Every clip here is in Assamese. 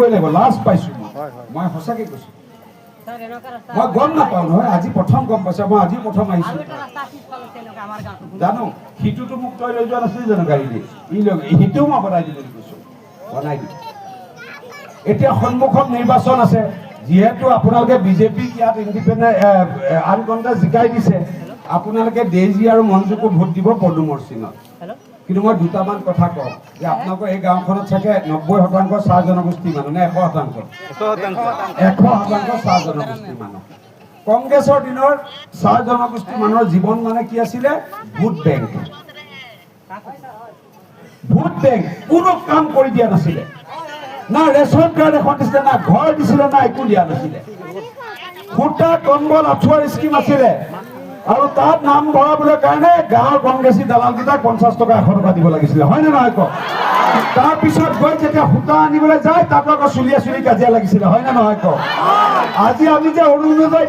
দিবই লাগিব লাষ্ট পাইছোঁ মই সঁচাকৈ কৈছোঁ মই গম নাপাওঁ নহয় আজি প্ৰথম গম পাইছোঁ মই আজি প্ৰথম আহিছোঁ জানো সিটোতো মোক তই লৈ যোৱা নাছিলি জানো গাড়ী দি সিটোও মই বনাই দিম বুলি কৈছোঁ বনাই দিম এতিয়া সন্মুখত নিৰ্বাচন আছে যিহেতু আপোনালোকে বিজেপিক ইয়াত ইণ্ডিপেণ্ডেণ্ট আন কণ্টেষ্ট জিকাই দিছে আপোনালোকে ডেইজি আৰু মঞ্জুকো ভোট দিব পদুমৰ চিনত কিন্তু মই দুটামান কথা কওঁ যে আপোনালোকৰ এই গাঁওখনত চাগে 90% চাহ জনগোষ্ঠী মানুহ নে 100%? 100% চাহ জনগোষ্ঠী মানুহ কংগ্ৰেছৰ দিনৰ চাহ জনগোষ্ঠী মানুহৰ জীৱন মানে কি আছিলে ভোট বেংক কোনো কাম কৰি দিয়া নাছিলে না ৰেচন কাৰ্ড এখন দিছিলে না ঘৰ দিছিলে না একো দিয়া নাছিলে সূতা কম্বল আঁঠুৱাৰ স্কিম আছিলে আৰু তাত নাম ভৰাবলৈ কাৰণে গাঁৱৰ কংগ্ৰেছী দালালকেইটাক 50 টকা 100 টকা দিব লাগিছিলে হয় নে নহয় কওক তাৰপিছত গৈ যেতিয়া সূতা আনিবলৈ যায় তাত আকৌ চুলিয়া কাজিয়া লাগিছিলে হয় নে নহয় কওক আজি আমি যে অৰুণোদয়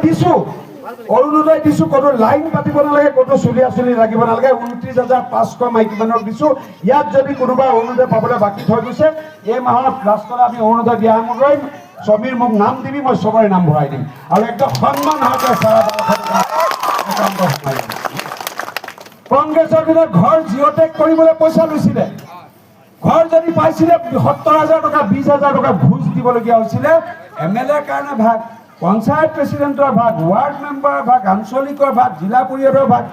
দিছোঁ কোনো লাইন পাতিব নালাগে কোনো চুলিয়া লাগিব নালাগে 29,500 মাইকী মানুহক দিছোঁ ইয়াত যদি কোনোবা অৰুণোদয় পাবলৈ বাকী থৈ গৈছে এই মাহৰ লাষ্টত আমি অৰুণোদয় দিয়া আৰম্ভ কৰিম ছবিৰ মোক নাম দিবি মই চবৰে নাম ভৰাই দিম আৰু একদম সন্মান সহকাৰে কংগ্ৰেছৰ দিনত ঘৰ জিঅ'টেক কৰিবলৈ পইচা লৈছিলে ঘৰ যদি পাইছিলে 70,000 টকা 20,000 টকা ঘুচ দিবলগীয়া হৈছিলে MLA কাৰণে ভাগ পঞ্চায়ত প্ৰেচিডেণ্টৰ ভাগ ৱাৰ্ড মেম্বাৰৰ ভাগ আঞ্চলিকৰ ভাগ জিলা পৰিষদৰ ভাগ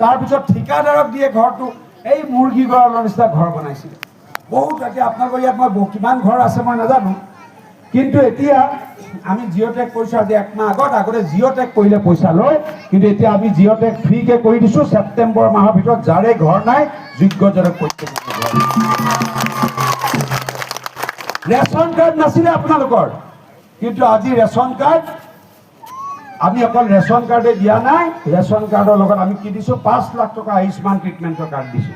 তাৰপিছত ঠিকাদাৰক দিয়ে ঘৰটো এই মুৰ্গী গঁৰালৰ নিচিনা ঘৰ বনাইছিলে বহুত এতিয়া আপোনালোকৰ ইয়াত মই কিমান ঘৰ আছে মই নাজানো কিন্তু এতিয়া আমি জিঅ'টেক কৰিছোঁ আজি 1 মাহ আগতে জিঅ'টেক কৰিলে পইচা লয় কিন্তু এতিয়া আমি জিঅ'টেক ফ্ৰীকে কৰি দিছোঁ ছেপ্টেম্বৰ মাহৰ ভিতৰত যাৰে ঘৰ নাই যোগ্যজনক ৰেচন কাৰ্ড নাছিলে আপোনালোকৰ কিন্তু আজি ৰেচন কাৰ্ড আমি অকল ৰেচন কাৰ্ডে দিয়া নাই ৰেচন কাৰ্ডৰ লগত আমি কি দিছোঁ 5 লাখ টকা আয়ুষ্মান ট্ৰিটমেণ্টৰ কাৰ্ড দিছোঁ